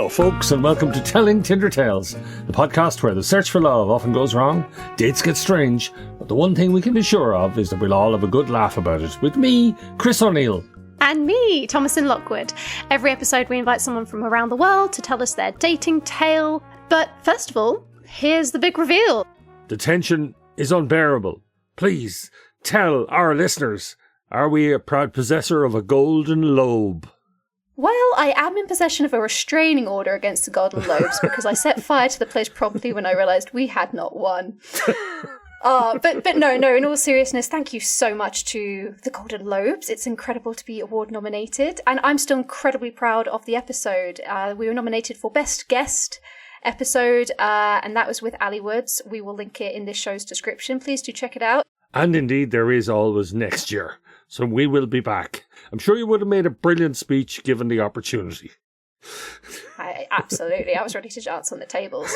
Hello, folks, and welcome to Telling Tinder Tales, the podcast where the search for love often goes wrong, dates get strange, but the one thing we can be sure of is that we'll all have a good laugh about it. With me, Chris O'Neill. And me, Thomason Lockwood. Every episode we invite someone from around the world to tell us their dating tale. But first of all, here's the big reveal. The tension is unbearable. Please, tell our listeners, are we a proud possessor of a Golden Lobe? Well, I am in possession of a restraining order against the Golden Lobes because I set fire to the place promptly when I realised we had not won. But no, in all seriousness, thank you so much to the Golden Lobes. It's incredible to be award nominated, and I'm still incredibly proud of the episode. We were nominated for Best Guest episode, and that was with Ali Woods. We will link it in this show's description. Please do check it out. And indeed, there is always next year, so we will be back. I'm sure you would have made a brilliant speech given the opportunity. Absolutely. I was ready to dance on the tables.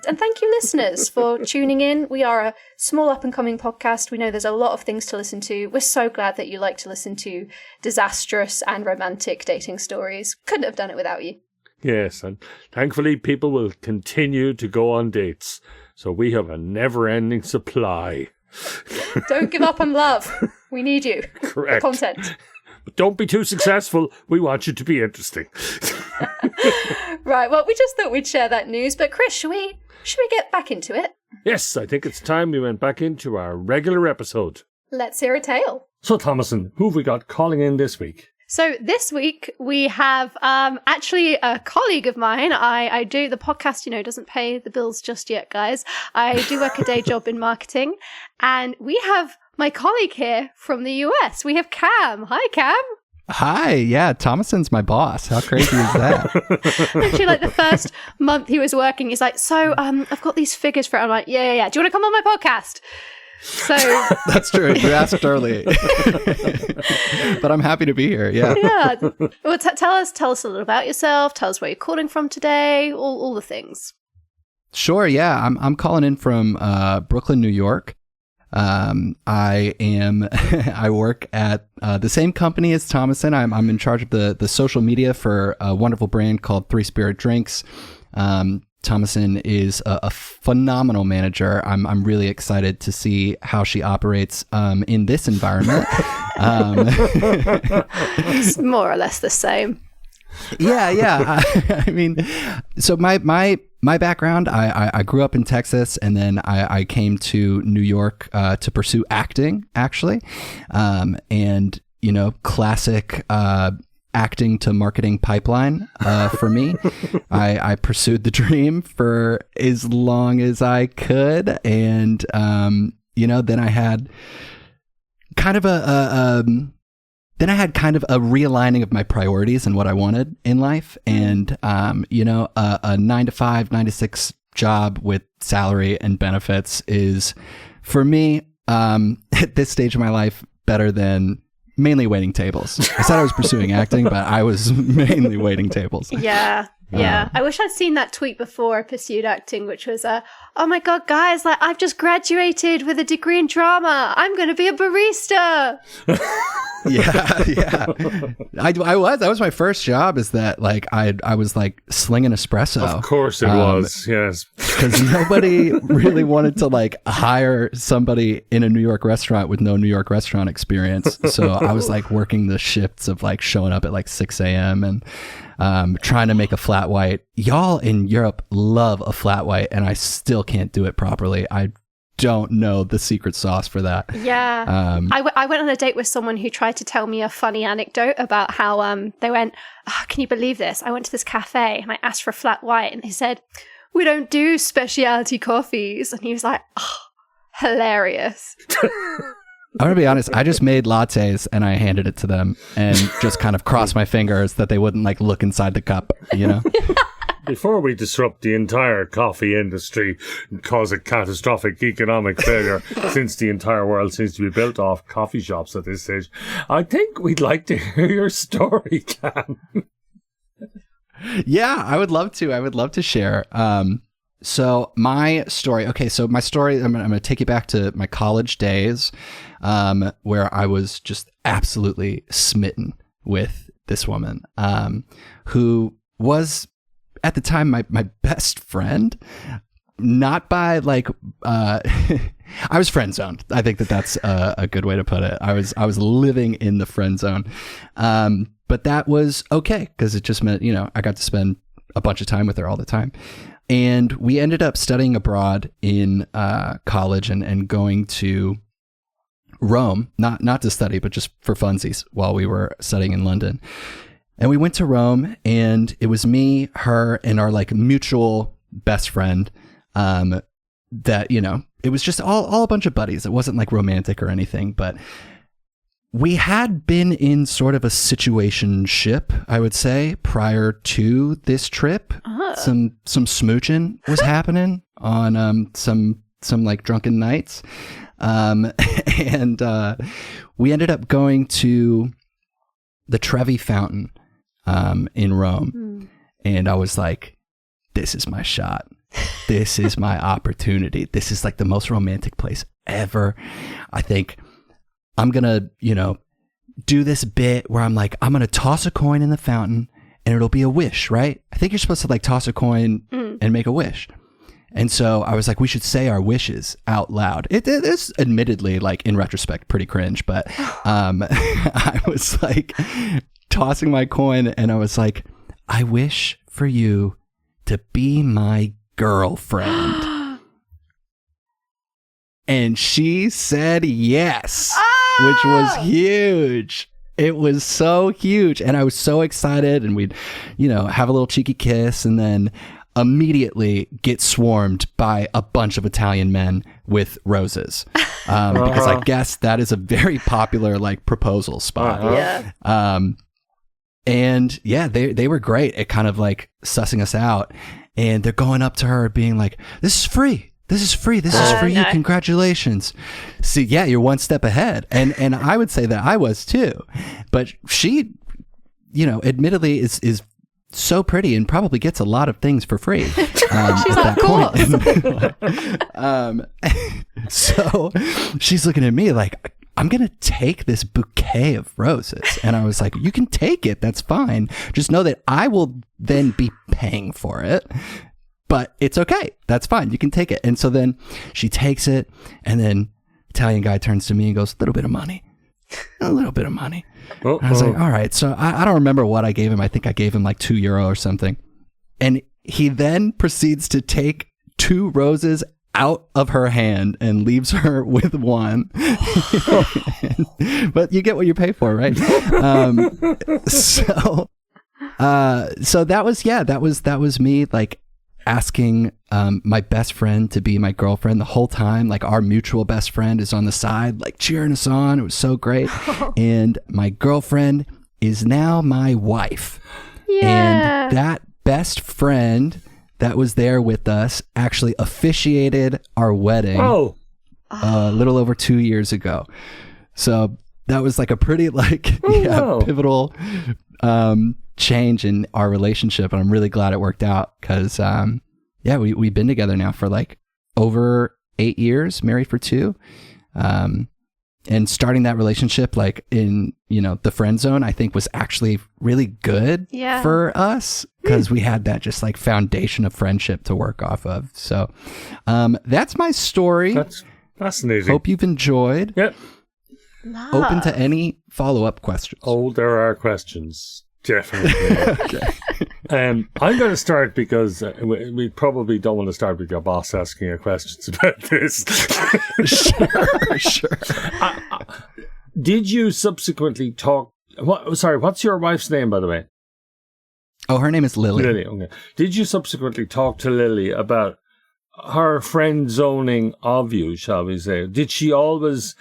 And thank you, listeners, for tuning in. We are a small up-and-coming podcast. We know there's a lot of things to listen to. We're so glad that you like to listen to disastrous and romantic dating stories. Couldn't have done it without you. Yes, and thankfully people will continue to go on dates, so we have a never-ending supply. Don't give up on love. We need you. Correct. For content. But don't be too successful. We want you to be interesting. Right, well, we just thought we'd share that news. But Chris, should we get back into it? Yes, I think it's time we went back into our regular episode. Let's hear a tale. So, Thomason, who have we got calling in this week? So this week we have actually a colleague of mine. I do the podcast, doesn't pay the bills just yet, guys. I do work a day job in marketing, and we have my colleague here from the US. We have Cam. Hi, Cam. Hi, yeah, Thomason's my boss. How crazy is that? Actually, like the first month he was working, he's like, so I've got these figures for it. I'm like, yeah. Do you want to come on my podcast? So that's true. You asked early, but I'm happy to be here. Yeah. Yeah. Well, tell us a little about yourself. Tell us where you're calling from today. All the things. Sure. Yeah. I'm calling in from Brooklyn, New York. I work at the same company as Thomason. I'm in charge of the social media for a wonderful brand called Three Spirit Drinks. Thomason is a phenomenal manager. I'm really excited to see how she operates in this environment. It's more or less the same. Yeah. I mean, so my background, I grew up in Texas, and then I came to New York to pursue acting, actually. And, classic acting to marketing pipeline for me. I pursued the dream for as long as I could, and then I had kind of a realigning of my priorities and what I wanted in life, and a 9-to-5, 9-to-6 job with salary and benefits is, for me, at this stage of my life, better than mainly waiting tables. I said I was pursuing acting, but I was mainly waiting tables. Yeah. I wish I'd seen that tweet before I pursued acting, which was, oh my God, guys, like I've just graduated with a degree in drama. I'm going to be a barista. Yeah. That was my first job, is that like I was like slinging espresso. Of course it was, yes. Because nobody really wanted to like hire somebody in a New York restaurant with no New York restaurant experience. So I was like working the shifts of like showing up at like 6 a.m. and trying to make a flat white. Y'all in Europe love a flat white, and I still can't do it properly. I don't know the secret sauce for that. Yeah. I went on a date with someone who tried to tell me a funny anecdote about how they went, can you believe this? I went to this cafe and I asked for a flat white, and they said, we don't do specialty coffees. And he was like, hilarious. I'm going to be honest, I just made lattes and I handed it to them and just kind of crossed my fingers that they wouldn't like look inside the cup, Before we disrupt the entire coffee industry and cause a catastrophic economic failure, since the entire world seems to be built off coffee shops at this stage, I think we'd like to hear your story, Cam. Yeah, I would love to share. So my story, I'm going to take you back to my college days, where I was just absolutely smitten with this woman, who was at the time my best friend. Not by like I was friend zoned. I think that's a good way to put it. I was living in the friend zone, but that was okay because it just meant I got to spend a bunch of time with her all the time, and we ended up studying abroad in college and going to Rome, not to study, but just for funsies while we were studying in London. And we went to Rome, and it was me, her, and our like mutual best friend. That, it was just all a bunch of buddies. It wasn't like romantic or anything, but we had been in sort of a situationship, I would say, prior to this trip. Some smooching was happening on, some like drunken nights. And, we ended up going to the Trevi fountain, in Rome. And I was like, this is my shot. This is my opportunity. This is like the most romantic place ever. I think I'm going to, do this bit where I'm like, I'm going to toss a coin in the fountain and it'll be a wish, right? I think you're supposed to like toss a coin and make a wish. And so I was like, we should say our wishes out loud. It is admittedly like in retrospect, pretty cringe, but I was like tossing my coin and I was like, I wish for you to be my girlfriend. And she said yes, which was huge. It was so huge. And I was so excited, and we'd, have a little cheeky kiss and then immediately get swarmed by a bunch of Italian men with roses. Because I guess that is a very popular like proposal spot. And yeah, they were great at kind of like sussing us out. And they're going up to her being like, this is free. This is free. This is for you. No. Congratulations. See, yeah, you're one step ahead. And I would say that I was too. But she, admittedly is so pretty and probably gets a lot of things for free. She's at that point. So she's looking at me like, I'm going to take this bouquet of roses. And I was like, you can take it. That's fine. Just know that I will then be paying for it. But it's okay. That's fine. You can take it. And so then she takes it. And then Italian guy turns to me and goes, a little bit of money. A little bit of money. I was like, all right. So I don't remember what I gave him. I think I gave him like €2 or something. And he then proceeds to take 2 roses out of her hand and leaves her with 1. But you get what you pay for, right? So that was me like asking my best friend to be my girlfriend the whole time. Like our mutual best friend is on the side like cheering us on. It was so great. And my girlfriend is now my wife. Yeah. And that best friend that was there with us actually officiated our wedding a little over 2 years ago. So that was like a pretty pivotal change in our relationship. And I'm really glad it worked out because, we've been together now for like over 8 years, married for 2. And starting that relationship like in, the friend zone, I think was actually really good for us because we had that just like foundation of friendship to work off of. So that's my story. That's fascinating. Hope you've enjoyed. Yep. Open to any follow-up questions. Oh, there are questions. Definitely. I'm going to start because we probably don't want to start with your boss asking you questions about this. Sure. Did you subsequently talk? What's your wife's name, by the way? Oh, her name is Lily. Lily, okay. Did you subsequently talk to Lily about her friend zoning of you, shall we say? Did she always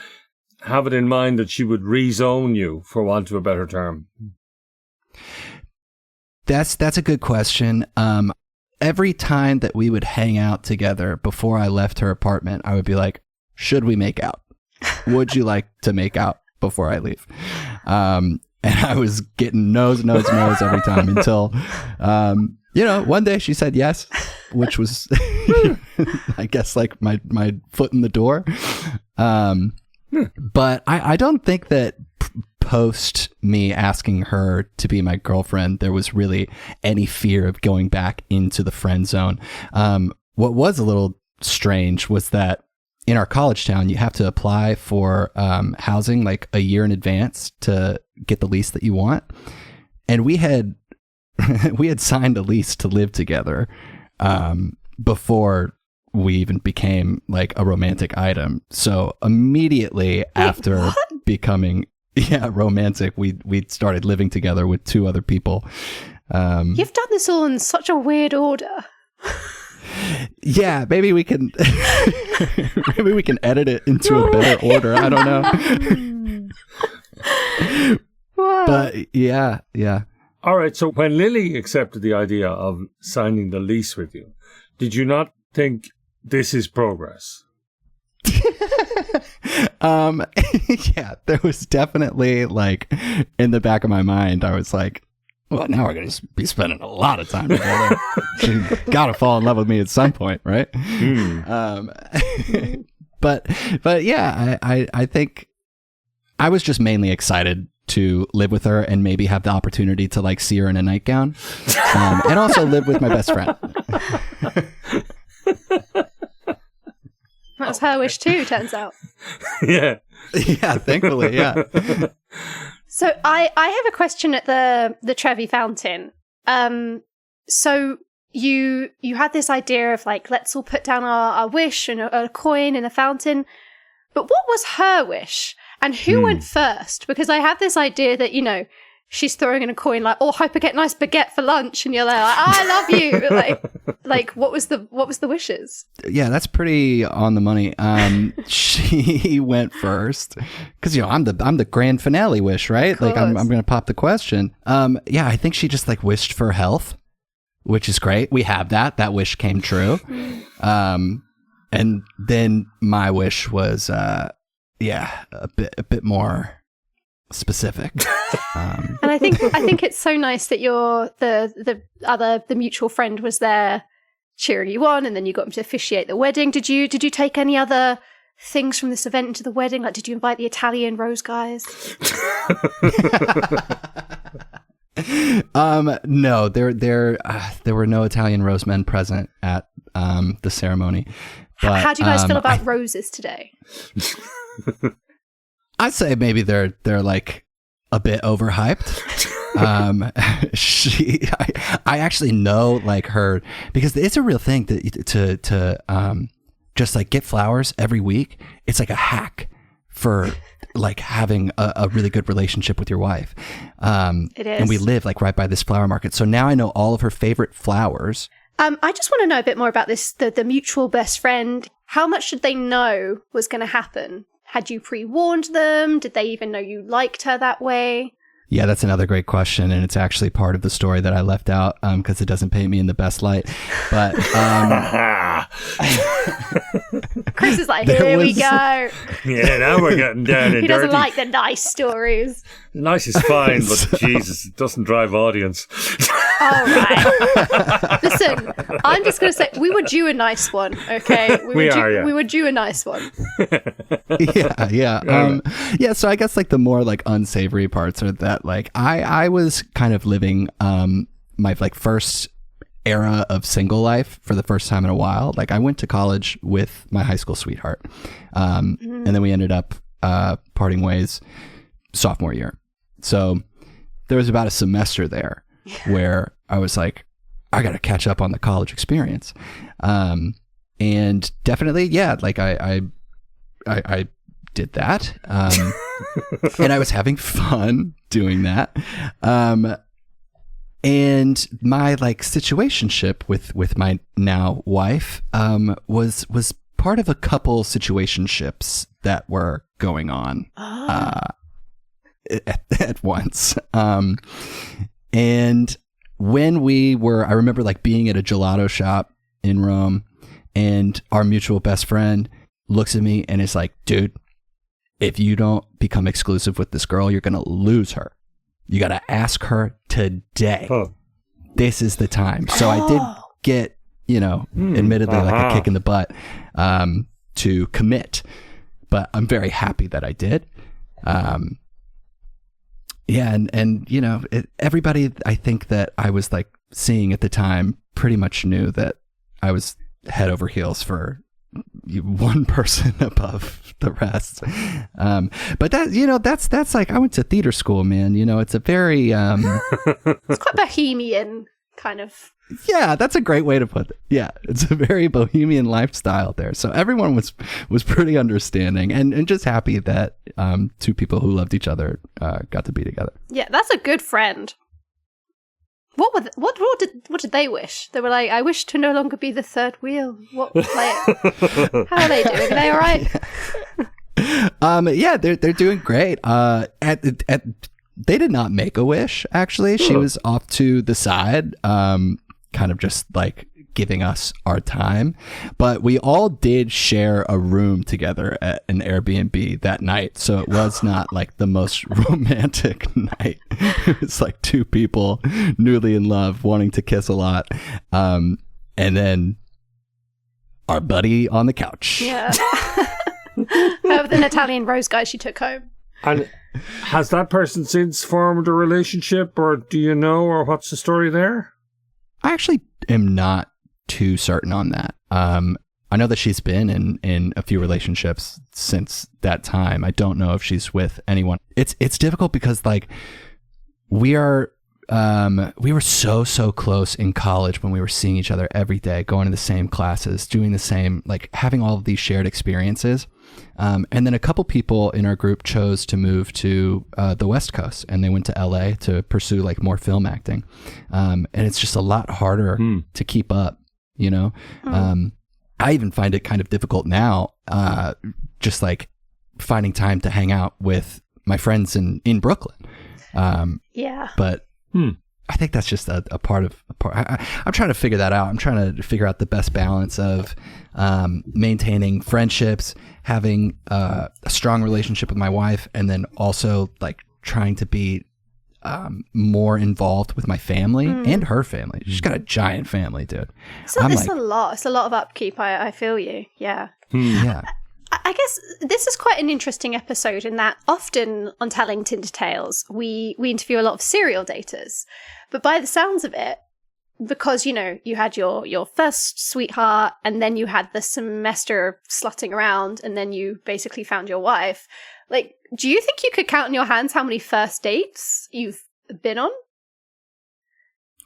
have it in mind that she would rezone you, for want of a better term? That's a good question. Every time that we would hang out together before I left her apartment, I would be like, should we make out? Would you like to make out before I leave? And I was getting no's every time until, one day she said yes, which was, I guess, like my foot in the door. But I don't think that post me asking her to be my girlfriend, there was really any fear of going back into the friend zone. What was a little strange was that in our college town, you have to apply for housing like a year in advance to get the lease that you want. And we had signed a lease to live together before we even became like a romantic item. So immediately after becoming romantic, we started living together with 2 other people. You've done this all in such a weird order. Yeah, maybe we can edit it into a better order. I don't know. Wow. But yeah. All right. So when Lily accepted the idea of signing the lease with you, did you not think this is progress? Yeah, there was definitely like in the back of my mind, I was like, well, now we're going to be spending a lot of time together. She got to fall in love with me at some point, right? But yeah, I think I was just mainly excited to live with her and maybe have the opportunity to like see her in a nightgown, and also live with my best friend. That's her wish too, turns out. Yeah, thankfully, yeah. So I have a question at the Trevi fountain. So you had this idea of like, let's all put down our wish and a coin in a fountain. But what was her wish? And who went first? Because I have this idea that, you know, she's throwing in a coin like, oh, hope I get nice baguette for lunch. And you're like, I love you. like what was the wishes? Yeah, that's pretty on the money. She went first because, you know, I'm the grand finale wish, right? Like I'm going to pop the question. Yeah, I think she just like wished for health, which is great. We have that. That wish came true. And then my wish was, a bit more specific. And I think it's so nice that the mutual friend was there cheering you on, and then you got him to officiate the wedding. Did you take any other things from this event into the wedding? Like, did you invite the Italian rose guys? No, there were no Italian rose men present at the ceremony. But, how do you guys feel about roses today? I'd say maybe they're like a bit overhyped. I actually know like her, because it's a real thing to just like get flowers every week. It's like a hack for like having a really good relationship with your wife. It is. And we live like right by this flower market. So now I know all of her favorite flowers. I just want to know a bit more about this, the mutual best friend. How much did they know was going to happen? Had you pre-warned them? Did they even know you liked her that way? Yeah, that's another great question, and it's actually part of the story that I left out because it doesn't paint me in the best light. But Chris is like, here we go. Yeah, now we're getting down and dirty. He doesn't like the nice stories. Nice is fine, but Jesus, it doesn't drive audience. All right. Listen, I'm just going to say, we were due a nice one, okay? We were due a nice one. Yeah. So I guess like the more like unsavory parts are that like I was kind of living my like first era of single life for the first time in a while. Like I went to college with my high school sweetheart, and then we ended up parting ways sophomore year. So there was about a semester there where I was like, I got to catch up on the college experience. And definitely, yeah, like I did that. And I was having fun doing that. And my like situationship with my now wife was part of a couple situationships that were going on at once. And when I remember like being at a gelato shop in Rome, and our mutual best friend looks at me and is like, dude, if you don't become exclusive with this girl, you're going to lose her. You got to ask her today. This is the time. So I did get, admittedly like a kick in the butt to commit, but I'm very happy that I did. Yeah, and you know, everybody I think that I was like seeing at the time pretty much knew that I was head over heels for one person above the rest. But that, you know, that's like, I went to theater school, man. You know, it's a very it's quite bohemian kind of. Yeah, that's a great way to put it. Yeah, it's a very bohemian lifestyle there. So everyone was pretty understanding and just happy that two people who loved each other got to be together. Yeah, that's a good friend. What did they wish? They were like, I wish to no longer be the third wheel. How are they doing? Are they all right? Yeah, they're doing great. They did not make a wish, actually. She was off to the side, kind of just like giving us our time. But we all did share a room together at an Airbnb that night. So it was not like the most romantic night. It was like two people newly in love wanting to kiss a lot. And then our buddy on the couch. Yeah. The Italian rose guy she took home. And has that person since formed a relationship, or do you know, or what's the story there? I actually am not too certain on that. I know that she's been in a few relationships since that time. I don't know if she's with anyone. It's difficult because like we were so close in college when we were seeing each other every day, going to the same classes, doing the same, like having all of these shared experiences. And then a couple people in our group chose to move to the West Coast, and they went to LA to pursue like more film acting. And it's just a lot harder to keep up, you know? I even find it kind of difficult now, just like finding time to hang out with my friends in Brooklyn. Yeah. But I think that's just a part of. I'm trying to figure that out. I'm trying to figure out the best balance of maintaining friendships, having a strong relationship with my wife, and then also like trying to be more involved with my family and her family. She's got a giant family, dude. So it's a lot. It's a lot of upkeep. I feel you. Yeah. Yeah. I guess this is quite an interesting episode in that often on Telling Tinder Tales, we interview a lot of serial daters. But by the sounds of it, because, you know, you had your first sweetheart and then you had the semester of slutting around and then you basically found your wife. Like, do you think you could count on your hands how many first dates you've been on?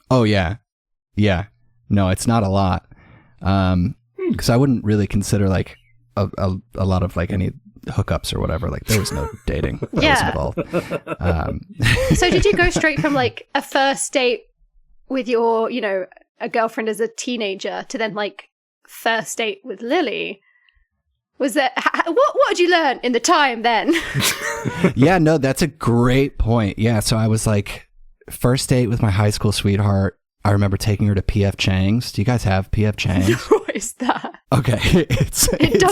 Oh, yeah. Yeah. No, it's not a lot. Because I wouldn't really consider like a lot of like any hookups or whatever. Like there was no dating that was involved. So did you go straight from like a first date with your, you know, a girlfriend as a teenager to then like first date with Lily? Was that what did you learn in the time then? Yeah, no, that's a great point. Yeah, so I was like first date with my high school sweetheart. I remember taking her to P.F. Chang's. Do you guys have P.F. Chang's? What is that? Okay, it's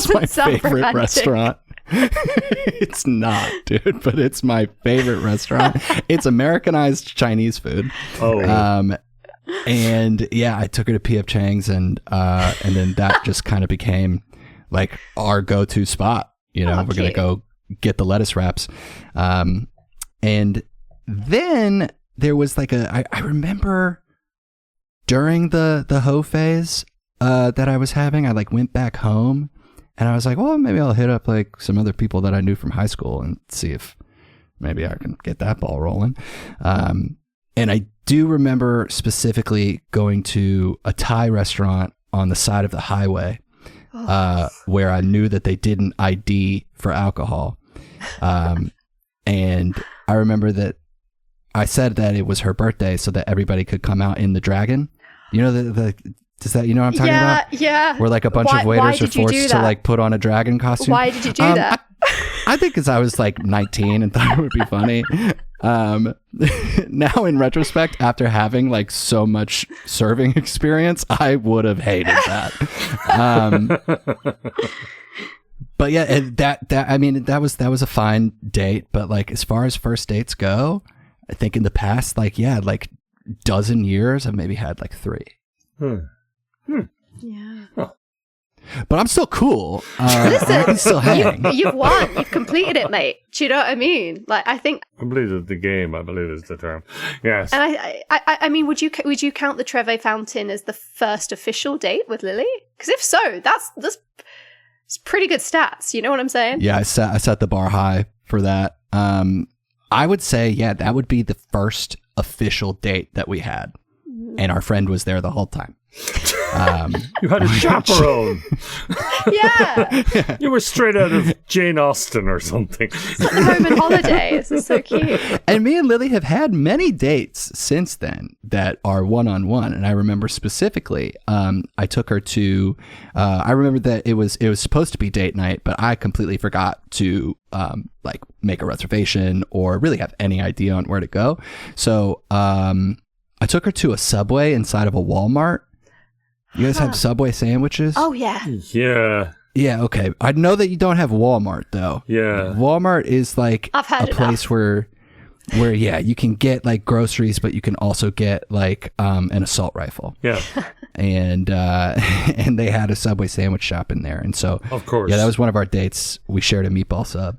my favorite restaurant. It's not, dude, but it's my favorite restaurant. It's Americanized Chinese food. Oh. And yeah, I took her to P.F. Chang's, and then that just kind of became like our go-to spot. You know, we're gonna go get the lettuce wraps, and then there was like I remember during the hoe phase that I was having, I like went back home and I was like, well, maybe I'll hit up like some other people that I knew from high school and see if maybe I can get that ball rolling. And I do remember specifically going to a Thai restaurant on the side of the highway where I knew that they didn't ID for alcohol. And I remember that I said that it was her birthday so that everybody could come out in the dragon. You know, does that, you know what I'm talking about? Yeah. Where like a bunch of waiters are forced to like put on a dragon costume. Why did you do that? I think because I was like 19 and thought it would be funny. Now in retrospect, after having like so much serving experience, I would have hated that. But yeah, and that I mean, that was a fine date. But like as far as first dates go, I think in the past, like, yeah, like dozen years, I've maybe had like 3. Yeah. Huh. But I'm still cool. I can still hang. You've won. You've completed it, mate. Do you know what I mean? Like, I think Completed the game, I believe is the term. Yes. And I mean, would you count the Trevi fountain as the first official date with Lily? Because if so, that's pretty good stats. You know what I'm saying? Yeah, I set the bar high for that. I would say, yeah, that would be the first official date that we had, and our friend was there the whole time. You had a chaperone. Yeah. You were straight out of Jane Austen or something. It's like the Roman holiday. This is so cute. And me and Lily have had many dates since then that are one-on-one. And I remember specifically, I took her to, I remember that it was supposed to be date night, but I completely forgot to like make a reservation or really have any idea on where to go. So I took her to a Subway inside of a Walmart. You guys have Subway sandwiches? Oh, yeah. Yeah. Yeah, okay. I know that you don't have Walmart, though. Yeah. Walmart is like I've had a place where yeah, you can get like groceries, but you can also get like an assault rifle. Yeah. And and they had a Subway sandwich shop in there. And so, of course. Yeah, that was one of our dates. We shared a meatball sub.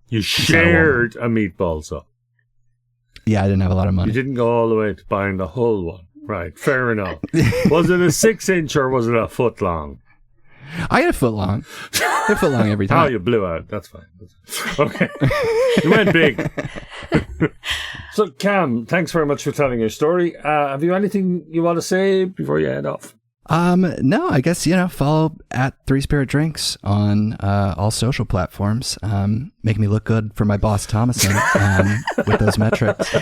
You shared a meatball sub. Yeah, I didn't have a lot of money. You didn't go all the way to buying the whole one. Right, fair enough. Was it a 6-inch or was it a foot long? I had a foot long. A foot long every time. Oh, you blew out. That's fine. Okay. You went big. So, Cam, thanks very much for telling your story. Have you anything you want to say before you head off? No, I guess, follow at Three Spirit Drinks on all social platforms. Make me look good for my boss, Thomason, with those metrics.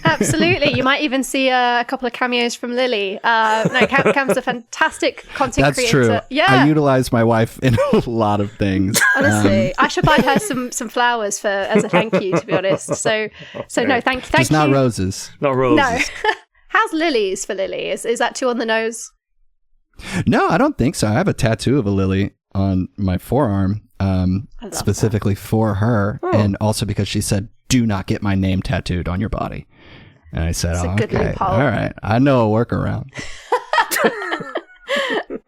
Absolutely. You might even see a couple of cameos from Lily. Cam's a fantastic content creator. That's true. Yeah. I utilize my wife in a lot of things. Honestly, I should buy her some flowers as a thank you, to be honest. So no, thank you. Just not roses. Not roses. No. How's Lily's for Lily? Is that too on the nose? No, I don't think so. I have a tattoo of a lily on my forearm, specifically for her, and also because she said, "Do not get my name tattooed on your body." And I said, "Okay, all right, I know a workaround."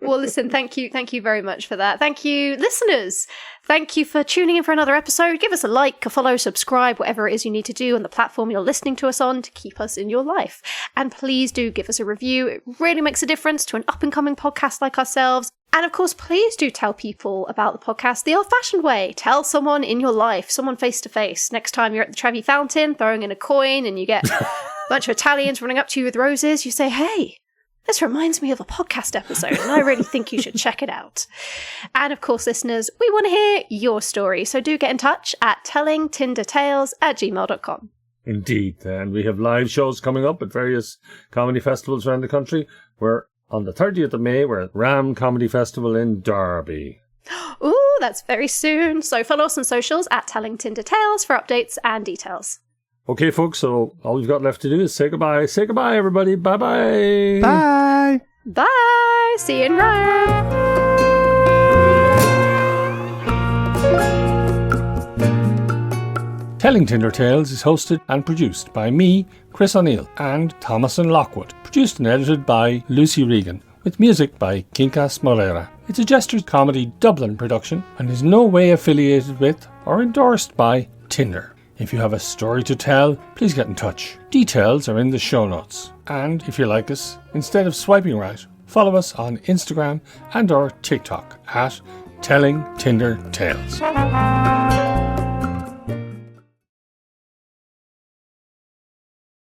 Well, listen, thank you very much for that. Thank you, listeners. Thank you for tuning in for another episode. Give us a like, a follow, subscribe, whatever it is you need to do on the platform you're listening to us on to keep us in your life. And please do give us a review. It really makes a difference to an up-and-coming podcast like ourselves. And of course, please do tell people about the podcast the old-fashioned way. Tell someone in your life, someone face-to-face. Next time you're at the Trevi fountain, throwing in a coin, and you get a bunch of Italians running up to you with roses, you say, "Hey, this reminds me of a podcast episode, and I really think you should check it out." And of course, listeners, we want to hear your story, so do get in touch at tellingtindertales@gmail.com. Indeed, and we have live shows coming up at various comedy festivals around the country. We're on the 30th of May, we're at Ram Comedy Festival in Derby. Ooh, that's very soon. So follow us on socials at Telling Tinder Tales for updates and details. Okay, folks, so all we've got left to do is say goodbye. Say goodbye, everybody. Bye-bye. Bye. Bye. See you in Rome. Telling Tinder Tales is hosted and produced by me, Chris O'Neill, and Thomason Lockwood. Produced and edited by Lucy Regan, with music by Kinkas Moreira. It's a Jesters Comedy Dublin production and is no way affiliated with or endorsed by Tinder. If you have a story to tell, please get in touch. Details are in the show notes. And if you like us, instead of swiping right, follow us on Instagram and or TikTok at Telling Tinder Tales.